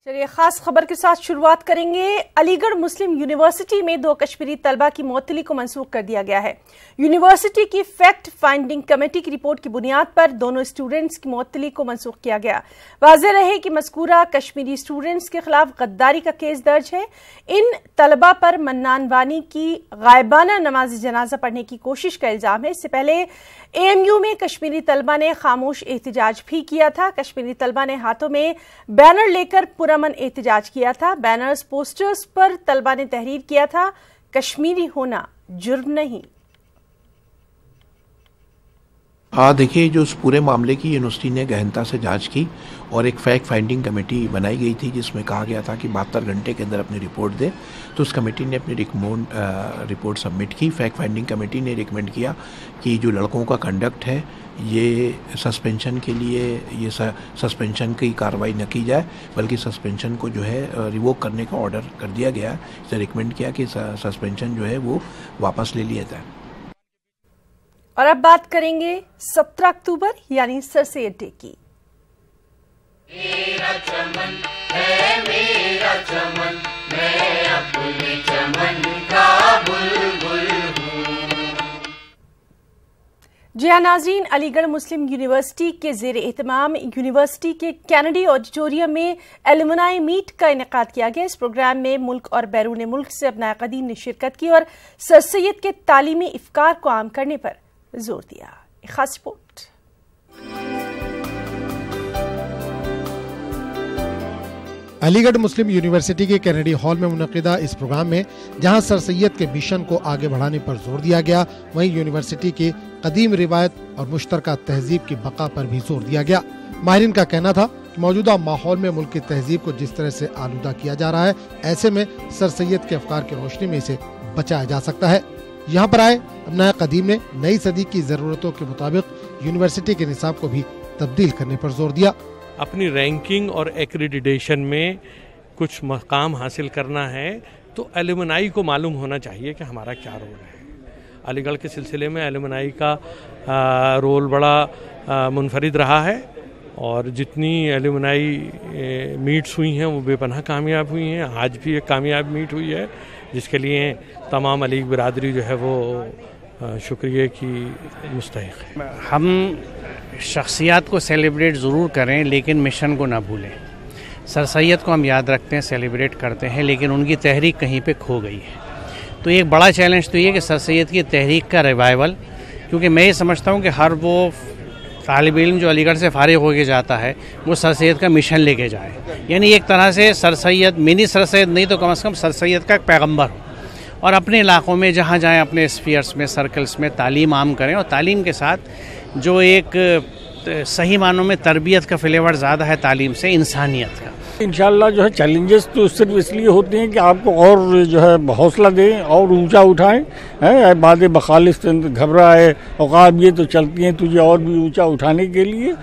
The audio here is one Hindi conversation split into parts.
चलिए खास खबर के साथ शुरुआत करेंगे। अलीगढ़ मुस्लिम यूनिवर्सिटी में 2 कश्मीरी तलबा की मुअत्तली को मंसूख कर दिया गया है। यूनिवर्सिटी की फैक्ट फाइंडिंग कमेटी की रिपोर्ट की बुनियाद पर दोनों स्टूडेंट्स की मुअत्तली को मंसूख किया गया। वाज़ेह रहे कि मज़कूरा कश्मीरी स्टूडेंट्स के खिलाफ गद्दारी का केस दर्ज है। इन तलबा पर मन्नान वानी की गायबाना नमाज जनाजा पढ़ने की कोशिश का इल्जाम है। इससे पहले AMU में कश्मीरी तलबा ने खामोश एहतजाज भी किया था। कश्मीरी तलबा ने हाथों में बैनर लेकर पुरअमन एहतजाज किया था। बैनर्स पोस्टर्स पर तलबा ने तहरीर किया था, कश्मीरी होना जुर्म नहीं। देखिए, जो उस पूरे मामले की यूनिवर्सिटी ने गहनता से जांच की और एक फैक्ट फाइंडिंग कमेटी बनाई गई थी जिसमें कहा गया था कि 72 घंटे के अंदर अपनी रिपोर्ट दे। तो उस कमेटी ने अपनी रिपोर्ट सबमिट की। फैक्ट फाइंडिंग कमेटी ने रिकमेंड किया कि जो लड़कों का कंडक्ट है ये सस्पेंशन के लिए ये सस्पेंशन की कार्रवाई न की जाए, बल्कि सस्पेंशन को जो है रिवोक करने का ऑर्डर कर दिया गया। इसे रिकमेंड किया कि सस्पेंशन जो है वो वापस ले लिया जाए। और अब बात करेंगे 17 अक्टूबर यानी सर सैयद डे की। मेरा चमन है मेरा चमन, मैं अपने चमन का बुलबुल हूँ। जी हाँ नाज़रीन, अलीगढ़ मुस्लिम यूनिवर्सिटी के ज़ेर एहतमाम यूनिवर्सिटी के कैनेडी ऑडिटोरियम में एलुमनाई मीट का इनेकाद किया गया। इस प्रोग्राम में मुल्क और बैरून मुल्क से अपनाए क़दीम ने शिरकत की और सर सैयद के तालीमी इफ़कार को आम करने पर जोर दिया। एक खास रिपोर्ट। अलीगढ़ मुस्लिम यूनिवर्सिटी के कैनेडी हॉल में मुनक़िदा इस प्रोग्राम में जहां सर सैयद के मिशन को आगे बढ़ाने पर जोर दिया गया, वहीं यूनिवर्सिटी की कदीम रिवायत और मुश्तरका तहजीब की बका पर भी जोर दिया गया। माहिरीन का कहना था कि मौजूदा माहौल में मुल्क की तहजीब को जिस तरह से आलूदा किया जा रहा है, ऐसे में सर सैयद के अफकार की रोशनी में इसे बचाया जा सकता है। यहाँ पर आए अपना कदीम ने नई सदी की जरूरतों के मुताबिक यूनिवर्सिटी के निसाब को भी तब्दील करने पर जोर दिया। अपनी रैंकिंग और एक्रेडिटेशन में कुछ मकाम हासिल करना है तो एलुमनाई को मालूम होना चाहिए कि हमारा क्या रोल है। अलीगढ़ के सिलसिले में एलुमनाई का रोल बड़ा मुनफरिद रहा है और जितनी एलुमनाई मीट्स हुई हैं वो बेपनाह कामयाब हुई हैं। आज भी एक कामयाब मीट हुई है जिसके लिए तमाम अली बिरादरी जो है वो शुक्रिया की मुस्तहिक है। हम शख्सियात को सेलिब्रेट ज़रूर करें लेकिन मिशन को ना भूलें। सर सैयद को हम याद रखते हैं, सेलिब्रेट करते हैं, लेकिन उनकी तहरीक कहीं पे खो गई है। तो एक बड़ा चैलेंज तो ये कि सर सैयद की तहरीक का रिवाइवल, क्योंकि मैं ये समझता हूँ कि हर वो तालिब इल्म जो अलीगढ़ से फारिग होके जाता है वो सर सैयद का मिशन लेके जाए, यानी एक तरह से sir Syed mini sir Syed नहीं तो कम से कम सर सैयद का एक पैगम्बर हो और अपने इलाक़ों में जहाँ जाएँ अपने स्फीयर्स में सर्कल्स में तालीम आम करें और तालीम के साथ जो एक सही मानों में तरबियत का फ्लेवर ज़्यादा है तालीम से, इंसानियत का। इंशाल्लाह जो है चैलेंजेस तो सिर्फ इसलिए होते हैं कि आपको और जो है हौसला दें और ऊंचा उठाएं। है बाद बखालिफ घबराए औकाब ये तो चलती हैं तुझे और भी ऊंचा उठाने के लिए।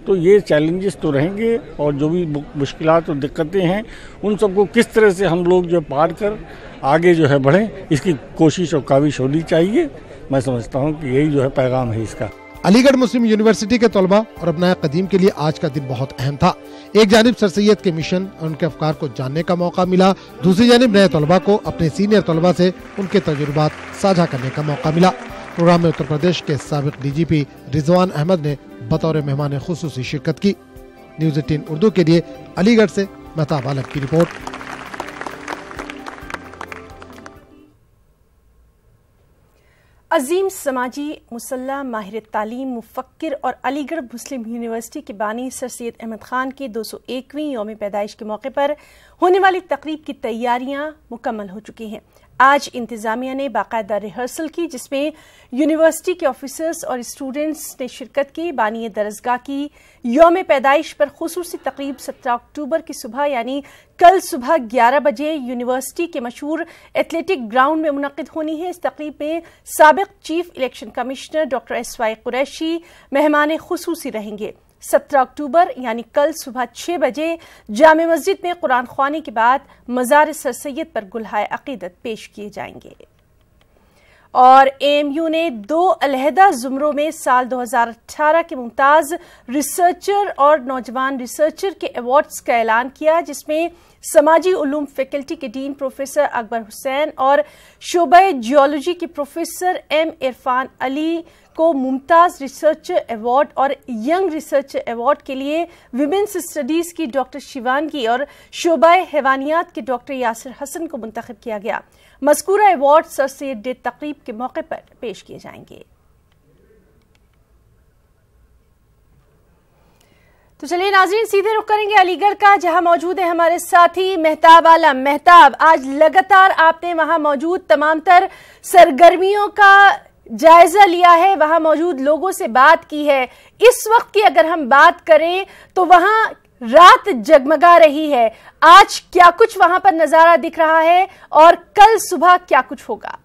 तो ये चैलेंजेस तो रहेंगे और जो भी मुश्किलात और दिक्कतें हैं उन सबको किस तरह से हम लोग जो पार कर आगे जो है बढ़ें, इसकी कोशिश और काविश होनी चाहिए। मैं समझता हूँ कि यही जो है पैगाम है इसका। अलीगढ़ मुस्लिम यूनिवर्सिटी के तलबा और अपनाए कदीम के लिए आज का दिन बहुत अहम था। एक जानिब सर सैयद के मिशन और उनके अफकार को जानने का मौका मिला, दूसरी जानिब नए तलबा को अपने सीनियर तलबा से उनके तजुर्बात साझा करने का मौका मिला। प्रोग्राम में उत्तर प्रदेश के साबिक DGP रिजवान अहमद ने बतौर मेहमान खुसूसी शिरकत की। न्यूज़ 18 उर्दू के लिए अलीगढ़ से महताब आलम की रिपोर्ट। अजीम समाजी मुसल्ला, माहिर तालीम, मुफक्किर और अलीगढ़ मुस्लिम यूनिवर्सिटी के बानी सर सैयद अहमद खान की 201वीं यौम पैदाइश के मौके पर होने वाली तकरीब की तैयारियां मुकम्मल हो चुकी हैं। आज इंतजामिया ने बाकायदा रिहर्सल की जिसमें यूनिवर्सिटी के ऑफिसर्स और स्टूडेंट्स ने शिरकत की। बानी दरसगाह की यौम पैदाइश पर खुसूसी तकरीब 17 अक्टूबर की सुबह यानी कल सुबह 11 बजे यूनिवर्सिटी के मशहूर एथलेटिक ग्राउंड में मुनक्किद होनी है। इस तकरीब में साबिक chief election commissioner doctor SY Qureshi मेहमान खुसूसी रहेंगे। 17 अक्टूबर यानी कल सुबह 6 बजे जामे मस्जिद में कुरान ख्वानी के बाद मज़ार सर सैयद पर गुलहाए अकीदत पेश किए जाएंगे। और एएमयू ने 2 अलहदा जुमरों में साल 2018 के मुमताज रिसर्चर और नौजवान रिसर्चर के अवार्ड्स का ऐलान किया, जिसमें समाजी उलूम फैकल्टी के डीन प्रोफेसर अकबर हुसैन और शोबे जियोलॉजी के प्रोफेसर एम इरफान अली को मुमताज रिसर्चर अवार्ड और यंग रिसर्चर अवार्ड के लिए विमेंस स्टडीज की डॉक्टर शिवानगी और शोबा हैवानियात के डॉक्टर यासिर हसन को मुंतखब किया गया। मज़कूरा अवार्ड सर सैयद डे तकरीब के मौके पर पेश किए जाएंगे। तो चलिए नाज़रीन, सीधे रुख करेंगे अलीगढ़ का, जहां मौजूद है हमारे साथी मेहताब आलम। मेहताब, आज लगातार आपने वहां मौजूद तमाम तर सरगर्मियों का जायजा लिया है, वहां मौजूद लोगों से बात की है। इस वक्त की अगर हम बात करें तो वहां रात जगमगा रही है। आज क्या कुछ वहां पर नजारा दिख रहा है और कल सुबह क्या कुछ होगा?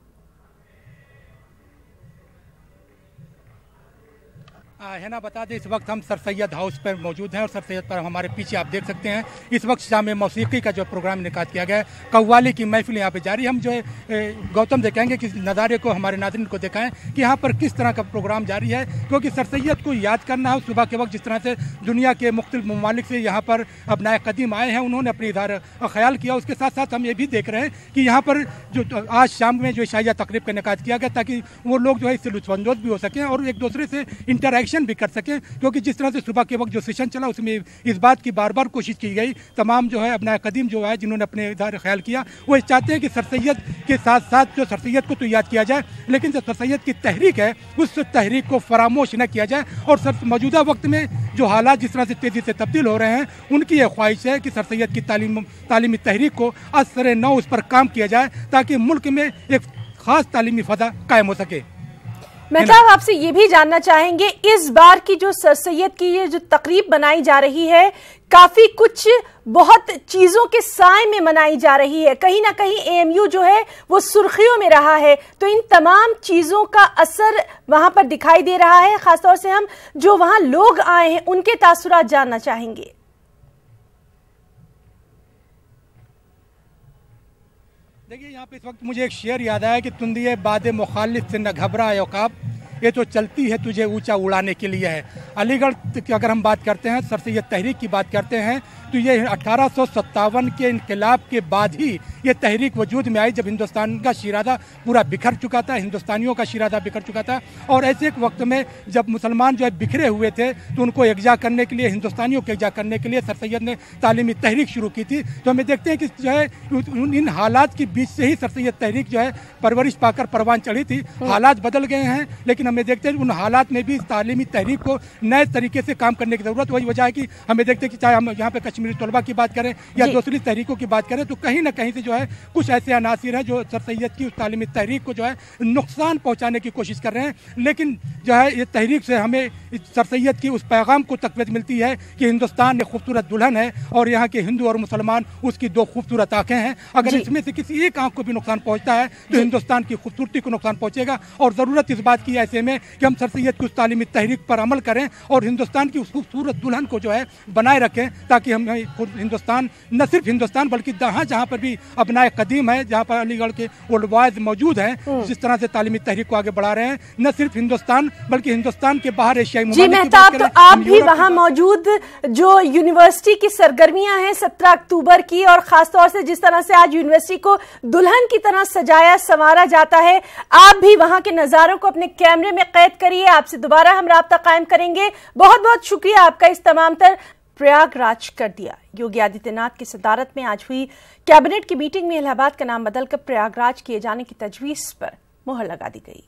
है ना, बता दें इस वक्त हम सर सैयद हाउस पर मौजूद हैं और सर सैयद पर हमारे पीछे आप देख सकते हैं इस वक्त शाम मौसीकी का जो प्रोग्राम निकात किया गया है, कव्वाली की महफिल यहाँ पे जारी। हम जो है गौतम दिखाएंगे कि नज़ारे को हमारे नाज़रीन को दिखाएं कि यहाँ पर किस तरह का प्रोग्राम जारी है, क्योंकि सर सैयद को याद करना हो सुबह के वक्त जिस तरह से दुनिया के मुख्तलिफ ममालिक से यहाँ पर अपनाए कदीम आए हैं, उन्होंने अपनी इज़हार ख्याल किया। उसके साथ साथ हम ये भी देख रहे हैं कि यहाँ पर जो आज शाम में जो शाइया तकरीब का निकात किया गया ताकि वो लोग जो है इससे लुत्फ़अंदोज़ भी हो सकें और एक दूसरे से इंटरेक्शन भी कर सकें, क्योंकि जिस तरह से सुबह के वक्त जो सेशन चला उसमें इस बात की बार बार कोशिश की गई, तमाम जो है अपना कदीम जो है जिन्होंने अपने इज़हार ख्याल किया वो चाहते हैं कि सर सैयद के साथ साथ जो सर सैयद को तो याद किया जाए, लेकिन जो सर सैयद की तहरीक है उस तहरीक को फरामोश न किया जाए। और सर मौजूदा वक्त में जो हालात जिस तरह से तेज़ी से तब्दील हो रहे हैं, उनकी यह ख्वाहिश है कि सर सैयद की तालीमी तहरीक को असर नौ उस पर काम किया जाए ताकि मुल्क में एक ख़ास तालीमी फ़ज़ा कायम हो सके। मेहताब, आपसे ये भी जानना चाहेंगे, इस बार की जो सर सैयद की ये जो तकरीब बनाई जा रही है, काफी कुछ बहुत चीजों के साए में मनाई जा रही है। कहीं ना कहीं एएमयू जो है वो सुर्खियों में रहा है, तो इन तमाम चीजों का असर वहां पर दिखाई दे रहा है। खासतौर से हम जो वहां लोग आए हैं उनके तासुरात जानना चाहेंगे। देखिए, यहाँ पे इस वक्त मुझे एक शेर याद आया कि तुंदिए बादे मुखालिफ से न घबरा औकाब, ये तो चलती है तुझे ऊंचा उड़ाने के लिए है। अलीगढ़ की अगर हम बात करते हैं, सर सैयद तहरीक की बात करते हैं, तो ये 1857 के इनकलाब के बाद ही ये तहरीक वजूद में आई, जब हिंदुस्तान का शिरादा पूरा बिखर चुका था, हिंदुस्तानियों का शिरादा बिखर चुका था। और ऐसे एक वक्त में जब मुसलमान जो है बिखरे हुए थे, तो उनको एकजा करने के लिए, हिंदुस्तानियों को एकजा करने के लिए सर सैयद ने तालीमी तहरीक शुरू की थी। तो हमें देखते हैं कि जो है इन हालात के बीच से ही सर सैयद तहरीक जो है परवरिश पाकर परवान चढ़ी थी। हालात बदल गए हैं, लेकिन हमें देखते हैं उन हालात में भी तालीमी तहरीक को नए तरीके से काम करने की ज़रूरत। वही वजह है कि हमें देखते हैं कि चाहे हम यहाँ पे कश्मीरी तलबा की बात करें या दूसरी तहरीकों की बात करें, तो कहीं ना कहीं से जो है कुछ ऐसे अनासिर हैं जो सर सैयद की उस तालीमी तहरीक को जो है नुकसान पहुँचाने की कोशिश कर रहे हैं। लेकिन जो है ये तहरीक से हमें सर सैयद की उस पैगाम को तक़वीत मिलती है कि हिंदुस्तान एक खूबसूरत दुल्हन है और यहाँ के हिंदू और मुसलमान उसकी दो खूबसूरत आँखें हैं। अगर इसमें से किसी एक आँख को भी नुकसान पहुँचता है तो हिंदुस्तान की खूबसूरती को नुकसान पहुँचेगा। और ज़रूरत इस बात की ऐसे में कि हम सर सैयद की उस तालीमी तहरीक पर अमल करें और हिंदुस्तान की उस खूबसूरत दुल्हन को जो है बनाए रखें, ताकि हम हिंदुस्तान, न सिर्फ हिंदुस्तान बल्कि जहाँ पर भी अपनाए कदीम है, जहाँ पर अलीगढ़ के ओल्ड बॉयज मौजूद हैं, जिस तरह से तालीमी तहरीक को आगे बढ़ा रहे हैं, न सिर्फ हिंदुस्तान बल्कि हिंदुस्तान के बाहर एशियाई जी मेहताब, तो आप भी वहां मौजूद जो यूनिवर्सिटी की सरगर्मियां हैं 17 अक्टूबर की, और खासतौर से जिस तरह से आज यूनिवर्सिटी को दुल्हन की तरह सजाया संवारा जाता है, आप भी वहां के नजारों को अपने कैमरे में कैद करिए। आपसे दोबारा हम राब्ता कायम करेंगे। बहुत बहुत शुक्रिया आपका इस तमाम तर प्रयागराज कर दिया। योगी आदित्यनाथ की सदारत में आज हुई कैबिनेट की मीटिंग में इलाहाबाद का नाम बदलकर प्रयागराज किए जाने की तजवीज पर मुहर लगा दी गई।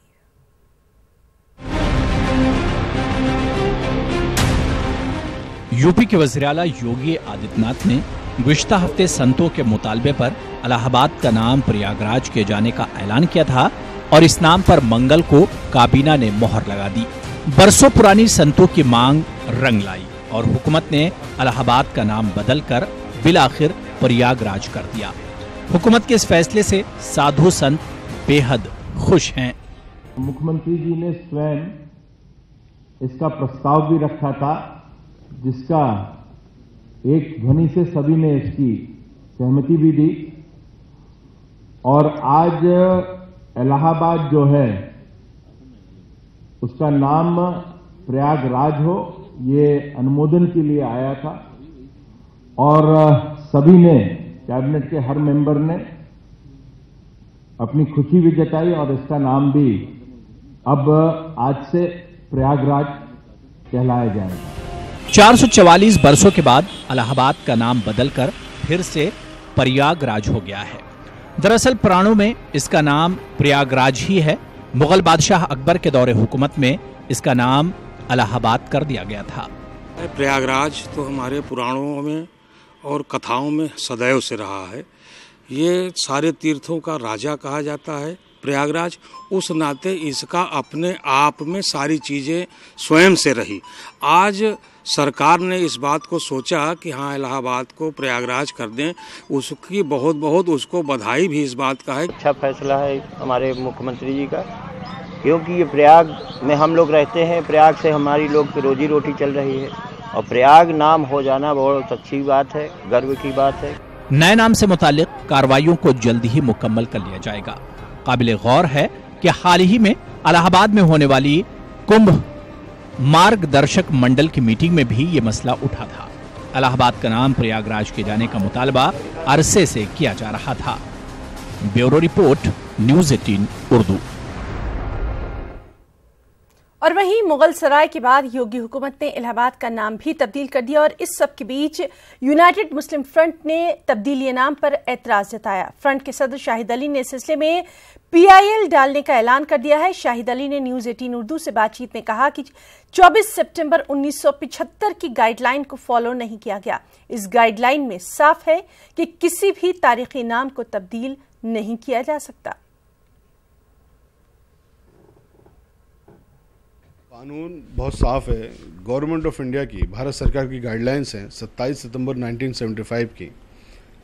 यूपी के वज़ीर-ए-आला योगी आदित्यनाथ ने गुज़िश्ता हफ्ते संतों के मुतालबे पर इलाहाबाद का नाम प्रयागराज किए जाने का ऐलान किया था और इस नाम पर मंगल को काबीना ने मोहर लगा दी। बरसों पुरानी संतों की मांग रंग लाई और हुकूमत ने इलाहाबाद का नाम बदलकर बिलाखिर प्रयागराज कर दिया। हुकूमत के इस फैसले से साधु संत बेहद खुश हैं। मुख्यमंत्री जी ने स्वयं इसका प्रस्ताव भी रखा था, जिसका एक ध्वनि से सभी ने इसकी सहमति भी दी, और आज इलाहाबाद जो है उसका नाम प्रयागराज हो, ये अनुमोदन के लिए आया था और सभी ने, कैबिनेट के हर मेंबर ने अपनी खुशी भी जताई और इसका नाम भी अब आज से प्रयागराज कहलाया जाएगा। 444 बरसों के बाद इलाहाबाद का नाम बदलकर फिर से प्रयागराज हो गया है। दरअसल पुराणों में इसका नाम प्रयागराज ही है। मुगल बादशाह अकबर के दौरे हुकूमत में इसका नाम इलाहाबाद कर दिया गया था। प्रयागराज तो हमारे पुराणों में और कथाओं में सदैव से रहा है। ये सारे तीर्थों का राजा कहा जाता है प्रयागराज, उस नाते इसका अपने आप में सारी चीज़ें स्वयं से रही। आज सरकार ने इस बात को सोचा कि हाँ इलाहाबाद को प्रयागराज कर दें, उसकी बहुत बहुत उसको बधाई भी इस बात का है। अच्छा फैसला है हमारे मुख्यमंत्री जी का, क्योंकि ये प्रयाग में हम लोग रहते हैं, प्रयाग से हमारी लोग की रोजी रोटी चल रही है और प्रयाग नाम हो जाना बहुत अच्छी बात है, गर्व की बात है। नए नाम से मुतालिक कार्रवाइयों को जल्द ही मुकम्मल कर लिया जाएगा। काबिले गौर है कि हाल ही में इलाहाबाद में होने वाली कुंभ मार्गदर्शक मंडल की मीटिंग में भी ये मसला उठा था। इलाहाबाद का नाम प्रयागराज के जाने का मुतालबा अरसे से किया जा रहा था। Bureau report, news 18 Urdu. और वहीं मुगल सराय के बाद योगी हुकूमत ने इलाहाबाद का नाम भी तब्दील कर दिया और इस सब के बीच यूनाइटेड मुस्लिम फ्रंट ने तब्दीली नाम पर एतराज जताया। फ्रंट के सदर शाहिद अली ने इस सिलसिले में PIL डालने का ऐलान कर दिया है। शाहिद अली ने न्यूज़ 18 उर्दू से बातचीत में कहा कि 24 सितंबर 1975 की गाइडलाइन को फॉलो नहीं किया गया। इस गाइडलाइन में साफ है कि किसी भी तारीखी नाम को तब्दील नहीं किया जा सकता। कानून बहुत साफ है। गवर्नमेंट ऑफ इंडिया की, भारत सरकार की गाइडलाइंस हैं 27 सितंबर 1975 की,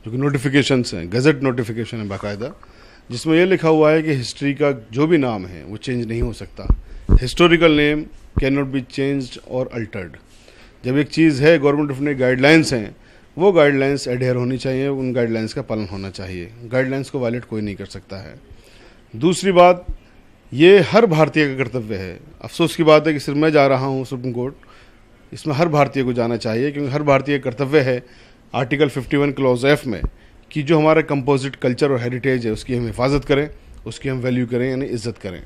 जो कि नोटिफिकेशंस हैं, गजट नोटिफिकेशन है बाकायदा, जिसमें यह लिखा हुआ है कि हिस्ट्री का जो भी नाम है वो चेंज नहीं हो सकता। Historical name can not be changed और अल्टर्ड। जब एक चीज़ है, गवर्नमेंट ऑफ इंडिया गाइडलाइंस हैं, वो गाइडलाइंस एडहेयर होनी चाहिए, उन गाइडलाइंस का पालन होना चाहिए। गाइडलाइंस को वायलेट कोई नहीं कर सकता है। दूसरी बात, ये हर भारतीय का कर्तव्य है। अफसोस की बात है कि सिर्फ मैं जा रहा हूँ सुप्रीम कोर्ट, इसमें हर भारतीय को जाना चाहिए, क्योंकि हर भारतीय का कर्तव्य है आर्टिकल 51 क्लॉज F में कि जो हमारा कंपोजिट कल्चर और हेरिटेज है उसकी हम हिफाजत करें, उसकी हम वैल्यू करें, यानी इज्जत करें।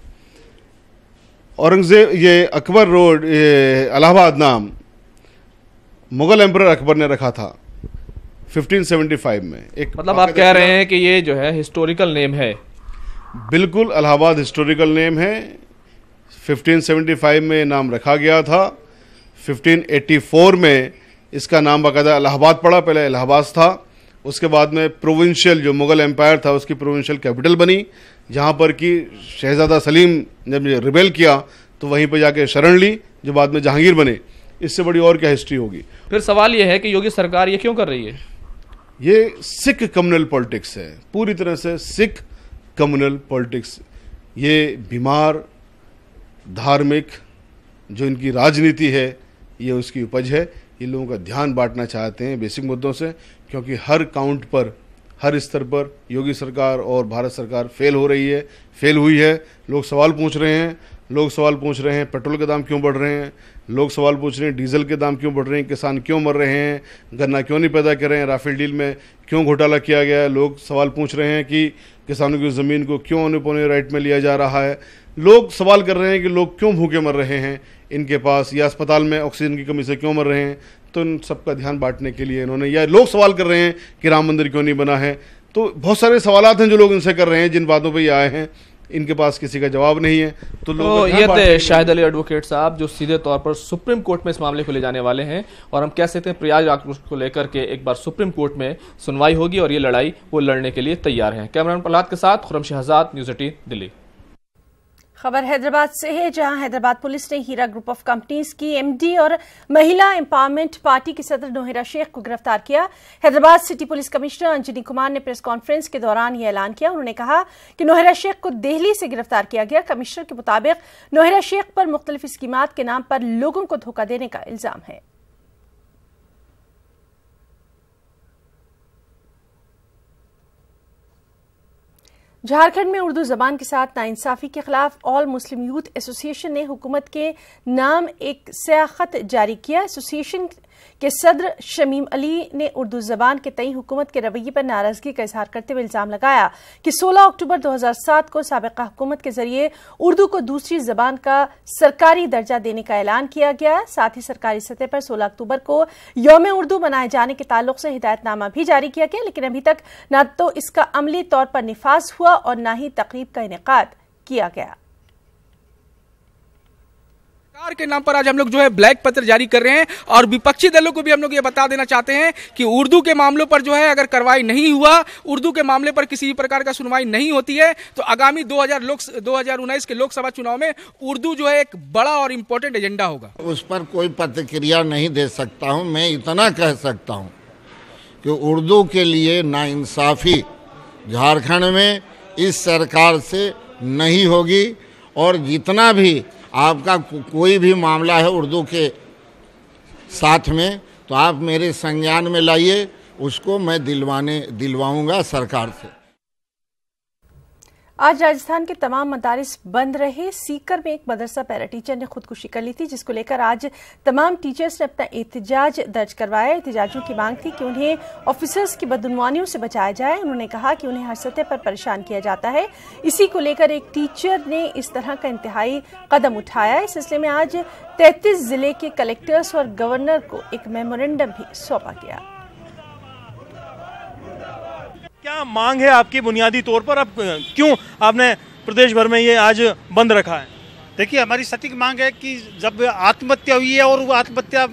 औरंगजेब, ये अकबर रोड, ये इलाहाबाद नाम मुगल एम्परर अकबर ने रखा था 1575 में। एक मतलब आप कह रहे हैं कि ये जो है हिस्टोरिकल नेम है? बिल्कुल, इलाहाबाद हिस्टोरिकल नेम है। 1575 में नाम रखा गया था। 1584 में इसका नाम बाकायदा इलाहाबाद पड़ा, पहले इलाहाबाद था। उसके बाद में प्रोविंशियल, जो मुगल एम्पायर था उसकी प्रोविंशियल कैपिटल बनी, जहाँ पर कि शहजादा सलीम जब रिबेल किया तो वहीं पर जाके शरण ली, जो बाद में जहांगीर बने। इससे बड़ी और क्या हिस्ट्री होगी। फिर सवाल ये है कि योगी सरकार ये क्यों कर रही है? ये सिख कम्युनल पॉलिटिक्स है, पूरी तरह से सिख कम्युनल पॉलिटिक्स। ये बीमार धार्मिक जो इनकी राजनीति है, ये उसकी उपज है। ये लोगों का ध्यान बांटना चाहते हैं बेसिक मुद्दों से, क्योंकि हर काउंट पर, हर स्तर पर योगी सरकार और भारत सरकार फेल हो रही है, फेल हुई है। लोग सवाल पूछ रहे हैं, पेट्रोल के दाम क्यों बढ़ रहे हैं, लोग सवाल पूछ रहे हैं डीजल के दाम क्यों बढ़ रहे हैं, किसान क्यों मर रहे हैं, गन्ना क्यों नहीं पैदा कर रहे हैं, राफेल डील में क्यों घोटाला किया गया है। लोग सवाल पूछ रहे हैं कि किसानों की ज़मीन को क्यों औने पौने राइट में लिया जा रहा है। लोग सवाल कर रहे हैं कि लोग क्यों भूखे मर रहे हैं इनके पास, या अस्पताल में ऑक्सीजन की कमी से क्यों मर रहे हैं। तो इन सबका ध्यान बांटने के लिए इन्होंने, या लोग सवाल कर रहे हैं कि राम मंदिर क्यों नहीं बना है। तो बहुत सारे सवालात हैं जो लोग इनसे कर रहे हैं, जिन बातों पर ये आए हैं, इनके पास किसी का जवाब नहीं है। तो लोग ये थे शाहिद अली एडवोकेट साहब, जो सीधे तौर पर सुप्रीम कोर्ट में इस मामले को ले जाने वाले हैं, और हम कह सकते हैं प्रयागराज को लेकर के एक बार सुप्रीम कोर्ट में सुनवाई होगी और ये लड़ाई वो लड़ने के लिए तैयार हैं। कैमरामैन प्रहलाद के साथ खुर्रम शहजाद, न्यूज़ 18 दिल्ली। खबर हैदराबाद से है, जहां हैदराबाद पुलिस ने हीरा ग्रुप ऑफ कंपनीज की MD और महिला एम्पावरमेंट पार्टी की सदर नोहेरा शेख को गिरफ्तार किया। Hyderabad city police commissioner Anjani Kumar ने प्रेस कॉन्फ्रेंस के दौरान यह ऐलान किया। उन्होंने कहा कि नोहेरा शेख को दिल्ली से गिरफ्तार किया गया। कमिश्नर के मुताबिक नोहेरा शेख पर मुख्तलिफ स्कीमात के नाम पर लोगों को धोखा देने का इल्जाम है। झारखंड में उर्दू जबान के साथ नाइंसाफी के खिलाफ ऑल मुस्लिम यूथ एसोसिएशन ने हुकूमत के नाम एक सियाखत जारी किया। एसोसिएशन के सदर शमीम अली ने उर्दू जबान के तई हुकूमत के रवैये पर नाराजगी का इजहार करते हुए इल्जाम लगाया कि 16 अक्टूबर 2007 को साबिका हुकूमत के जरिए उर्दू को दूसरी जबान का सरकारी दर्जा देने का ऐलान किया गया। साथ ही सरकारी सतह पर 16 अक्टूबर को यौम उर्दू मनाए जाने के ताल्लुक से हिदायतनामा भी जारी किया गया, लेकिन अभी तक न तो इसका अमली तौर पर निफाज हुआ और न ही तकरीब का इनेकाद किया गया। सरकार के नाम पर आज हम लोग जो है ब्लैक पत्र जारी कर रहे हैं और विपक्षी दलों को भी हम लोग ये बता देना चाहते हैं कि उर्दू के मामलों पर जो है अगर कार्रवाई नहीं हुआ, उर्दू के मामले पर किसी भी प्रकार का सुनवाई नहीं होती है तो आगामी 2019 के लोकसभा चुनाव में उर्दू जो है एक बड़ा और इम्पोर्टेंट एजेंडा होगा। उस पर कोई प्रतिक्रिया नहीं दे सकता हूं। मैं इतना कह सकता हूं कि उर्दू के लिए नाइंसाफी झारखंड में इस सरकार से नहीं होगी और जितना भी आपका कोई भी मामला है उर्दू के साथ में तो आप मेरे संज्ञान में लाइए, उसको मैं दिलवाऊंगा सरकार से। आज राजस्थान के तमाम मदारिस बंद रहे। सीकर में एक मदरसा पैरा टीचर ने खुदकुशी कर ली थी, जिसको लेकर आज तमाम टीचर्स ने अपना एहतजाज दर्ज करवाया। एहतजाजियों की मांग थी कि उन्हें ऑफिसर्स की बदउनवानियों से बचाया जाए। उन्होंने कहा कि उन्हें हर सतह पर परेशान किया जाता है। इसी को लेकर एक टीचर ने इस तरह का इंतहाई कदम उठाया। इस सिलसिले में आज 33 जिले के कलेक्टर्स और गवर्नर को एक मेमोरेंडम भी सौंपा गया। क्या मांग है आपकी बुनियादी तौर पर? अब क्यों आपने प्रदेश भर में ये आज बंद रखा है? देखिए, हमारी सटीक मांग है कि जब आत्महत्या हुई है और वो आत्महत्या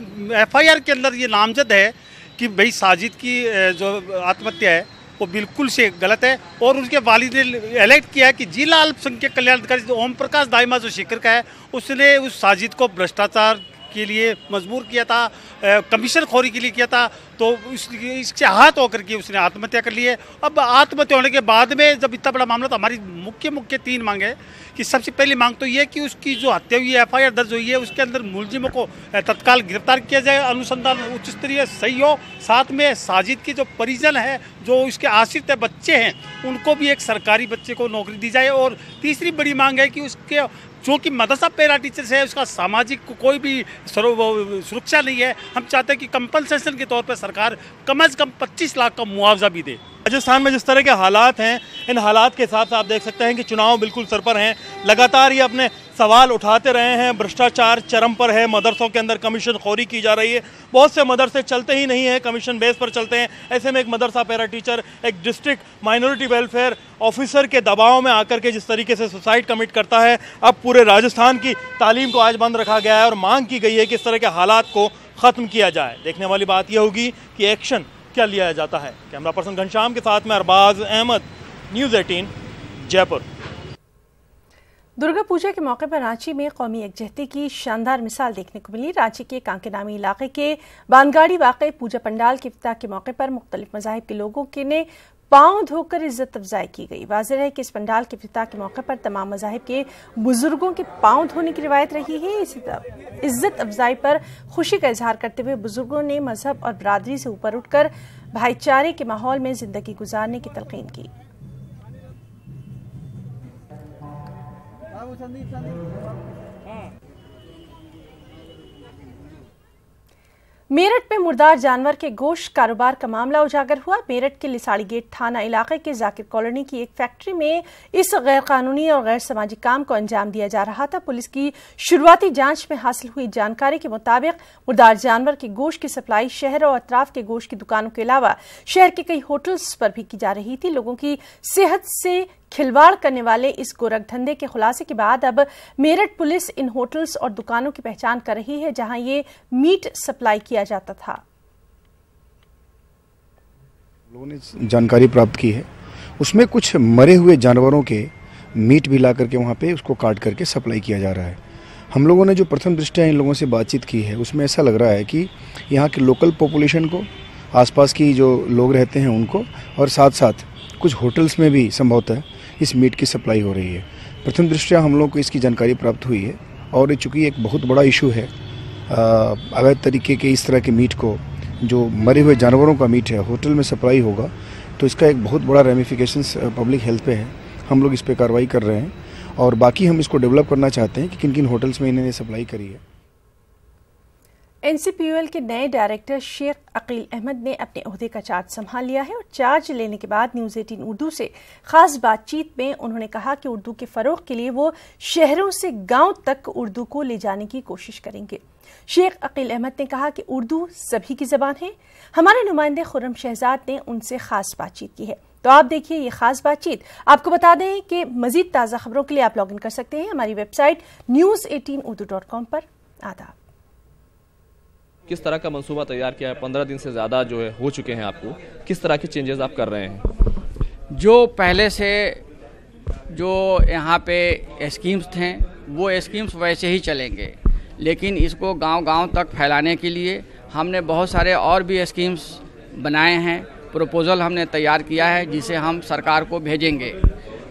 FIR के अंदर ये नामजद है कि भाई साजिद की जो आत्महत्या है वो बिल्कुल से गलत है और उसके वालिद ने अलर्ट किया है कि जिला अल्पसंख्यक कल्याण अधिकारी ओम प्रकाश दाइमा जो शिकर का है उसने उस साजिद को भ्रष्टाचार के लिए मजबूर किया था, कमीशन खोरी के लिए किया था, तो इससे आहत होकर के उसने आत्महत्या कर ली है। अब आत्महत्या होने के बाद में जब इतना बड़ा मामला, तो हमारी मुख्य 3 मांग है कि सबसे पहली मांग तो ये है कि उसकी जो हत्या हुई है, FIR दर्ज हुई है, उसके अंदर मुलजिमों को तत्काल गिरफ्तार किया जाए, अनुसंधान उच्च स्तरीय सही हो। साथ में साजिद के जो परिजन है, जो उसके आश्रित बच्चे हैं, उनको भी एक सरकारी बच्चे को नौकरी दी जाए। और तीसरी बड़ी मांग है कि उसके जो कि मदरसा पैरा टीचर्स है उसका सामाजिक कोई भी सुरक्षा नहीं है। हम चाहते हैं कि कंपनसेशन के तौर पर सरकार कम से कम 25 लाख का मुआवजा भी दे। राजस्थान में जिस तरह के हालात हैं, इन हालात के हिसाब से आप देख सकते हैं कि चुनाव बिल्कुल सर पर हैं। लगातार ये अपने सवाल उठाते रहे हैं। भ्रष्टाचार चरम पर है, मदरसों के अंदर कमीशन खोरी की जा रही है। बहुत से मदरसे चलते ही नहीं है, कमीशन बेस पर चलते हैं। ऐसे में एक मदरसा पैरा टीचर एक डिस्ट्रिक्ट माइनॉरिटी वेलफेयर ऑफिसर के दबाव में आकर के जिस तरीके से सुसाइड कमिट करता है, अब पूरे राजस्थान की तालीम को आज बंद रखा गया है और मांग की गई है कि इस तरह के हालात को ख़त्म किया जाए। देखने वाली बात यह होगी कि एक्शन क्या लिया जाता है। कैमरा पर्सन घनश्याम के साथ में अरबाज अहमद, न्यूज़ 18 जयपुर। दुर्गा पूजा के मौके पर रांची में कौमी यकजहती की शानदार मिसाल देखने को मिली। रांची के कांकेनामी इलाके के बानगाड़ी वाक़े पूजा पंडाल के इफ्तिताह के मौके पर मुख्तलिफ मज़ाहिब के लोगों के ने पांव धोकर इज्जत अफजाई की गई। वाज़ेह है कि इस पंडाल के इफ्तिताह के मौके पर तमाम मज़ाहिब के बुजुर्गों के पांव धोने की रिवायत रही है। इसी तरह इज्जत अफजाई पर खुशी का इजहार करते हुए बुजुर्गों ने मजहब और बरादरी से ऊपर उठकर भाईचारे के माहौल में जिंदगी गुजारने की तलकीन की। मेरठ में मुर्दार जानवर के गोश्त कारोबार का मामला उजागर हुआ। मेरठ के लिसाड़ी गेट थाना इलाके के जाकिर कॉलोनी की एक फैक्ट्री में इस गैर कानूनी और गैर समाजी काम को अंजाम दिया जा रहा था। पुलिस की शुरुआती जांच में हासिल हुई जानकारी के मुताबिक मुर्दार जानवर के गोश्त की सप्लाई शहर और अतराफ के गोश्त की दुकानों के अलावा शहर के कई होटल्स पर भी की जा रही थी। लोगों की सेहत से खिलवाड़ करने वाले इस गोरख धंधे के खुलासे के बाद अब मेरठ पुलिस इन होटल्स और दुकानों की पहचान कर रही है जहां ये मीट सप्लाई किया जाता था। लोगों ने जानकारी प्राप्त की है, उसमें कुछ मरे हुए जानवरों के मीट भी ला करके वहाँ पे उसको काट करके सप्लाई किया जा रहा है। हम लोगों ने जो प्रथम दृष्टया इन लोगों से बातचीत की है उसमें ऐसा लग रहा है कि यहाँ के लोकल पॉपुलेशन को, आसपास की जो लोग रहते हैं उनको, और साथ साथ कुछ होटल्स में भी संभवतः इस मीट की सप्लाई हो रही है। प्रथम दृष्टया हम लोग को इसकी जानकारी प्राप्त हुई है और ये चूँकि एक बहुत बड़ा इशू है, अवैध तरीके के इस तरह के मीट को, जो मरे हुए जानवरों का मीट है, होटल में सप्लाई होगा तो इसका एक बहुत बड़ा रेमिफिकेशंस पब्लिक हेल्थ पे है। हम लोग इस पर कार्रवाई कर रहे हैं और बाकी हम इसको डेवलप करना चाहते हैं कि किन किन होटल्स में इन्होंने सप्लाई करी है। NCPUL के नए डायरेक्टर शेख अकील अहमद ने अपने ओहदे का चार्ज संभाल लिया है और चार्ज लेने के बाद न्यूज़ 18 उर्दू से खास बातचीत में उन्होंने कहा कि उर्दू के फरोग के लिए वो शहरों से गांव तक उर्दू को ले जाने की कोशिश करेंगे। शेख अकील अहमद ने कहा कि उर्दू सभी की जबान है। हमारे नुमाइंदे खुर्रम शहजाद ने उनसे खास बातचीत की है, तो आप देखिए ये खास बातचीत। आपको बता दें कि मजीद ताज़ा खबरों के लिए आप लॉग इन कर सकते हैं हमारी वेबसाइट news18urdu.com पर। आदाब। किस तरह का मंसूबा तैयार किया है? 15 दिन से ज़्यादा जो है हो चुके हैं आपको, किस तरह के चेंजेस आप कर रहे हैं? जो पहले से जो यहाँ पे स्कीम्स थे वो स्कीम्स वैसे ही चलेंगे, लेकिन इसको गांव-गांव तक फैलाने के लिए हमने बहुत सारे और भी स्कीम्स बनाए हैं। प्रपोज़ल हमने तैयार किया है जिसे हम सरकार को भेजेंगे।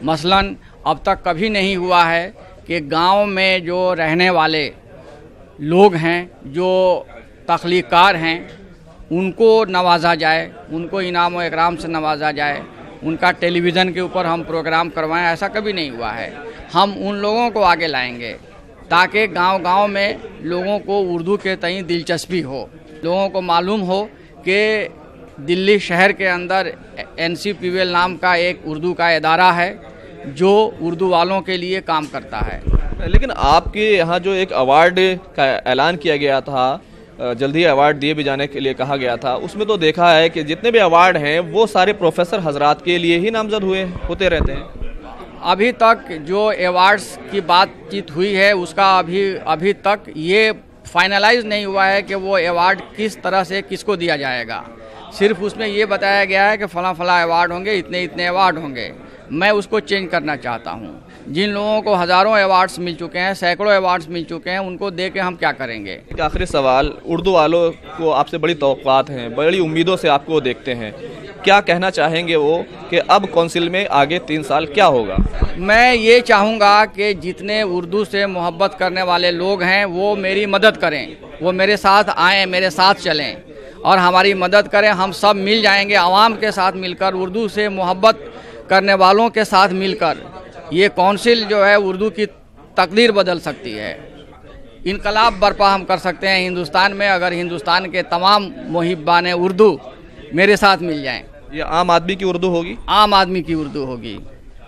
मसलन अब तक कभी नहीं हुआ है कि गांव में जो रहने वाले लोग हैं, जो तख्लीकार हैं, उनको नवाजा जाए, उनको इनाम व इकराम से नवाजा जाए, उनका टेलीविज़न के ऊपर हम प्रोग्राम करवाएं, ऐसा कभी नहीं हुआ है। हम उन लोगों को आगे लाएंगे ताकि गांव-गांव में लोगों को उर्दू के तई दिलचस्पी हो, लोगों को मालूम हो कि दिल्ली शहर के अंदर NCPUL नाम का एक उर्दू का इदारा है जो उर्दू वालों के लिए काम करता है। लेकिन आपके यहाँ जो एक अवार्ड का ऐलान किया गया था, जल्दी ही अवार्ड दिए भी जाने के लिए कहा गया था, उसमें तो देखा है कि जितने भी अवार्ड हैं वो सारे प्रोफेसर हजरात के लिए ही नामजद होते रहते हैं। अभी तक जो अवार्ड्स की बातचीत हुई है उसका अभी तक ये फाइनलाइज नहीं हुआ है कि वो अवार्ड किस तरह से किसको दिया जाएगा। सिर्फ उसमें ये बताया गया है कि फला अवार्ड होंगे, इतने अवार्ड होंगे। मैं उसको चेंज करना चाहता हूँ। जिन लोगों को हज़ारों अवार्ड्स मिल चुके हैं, सैकड़ों अवार्ड्स मिल चुके हैं, उनको दे के हम क्या करेंगे? एक आखिरी सवाल, उर्दू वालों को आपसे बड़ी तवक्कुआत हैं, बड़ी उम्मीदों से आपको देखते हैं, क्या कहना चाहेंगे वो कि अब काउंसिल में आगे 3 साल क्या होगा? मैं ये चाहूँगा कि जितने उर्दू से मोहब्बत करने वाले लोग हैं वो मेरी मदद करें, वो मेरे साथ आएँ, मेरे साथ चलें और हमारी मदद करें। हम सब मिल जाएंगे, आवाम के साथ मिलकर, उर्दू से मोहब्बत करने वालों के साथ मिलकर ये काउंसिल जो है उर्दू की तकदीर बदल सकती है। इनकलाब बर्पा हम कर सकते हैं हिंदुस्तान में, अगर हिंदुस्तान के तमाम मुहिब्बान उर्दू मेरे साथ मिल जाएं। ये आम आदमी की उर्दू होगी? आम आदमी की उर्दू होगी।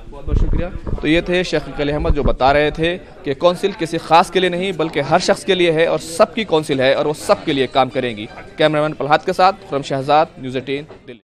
बहुत बहुत शुक्रिया। तो ये थे शेख अकील अहमद जो बता रहे थे कि काउंसिल किसी खास के लिए नहीं बल्कि हर शख्स के लिए है और सबकी काउंसिल है और वो सब के लिए काम करेंगी। कैमरामैन पलहात के साथ खुर्रम शहजाद, न्यूज़ 18 दिल्ली।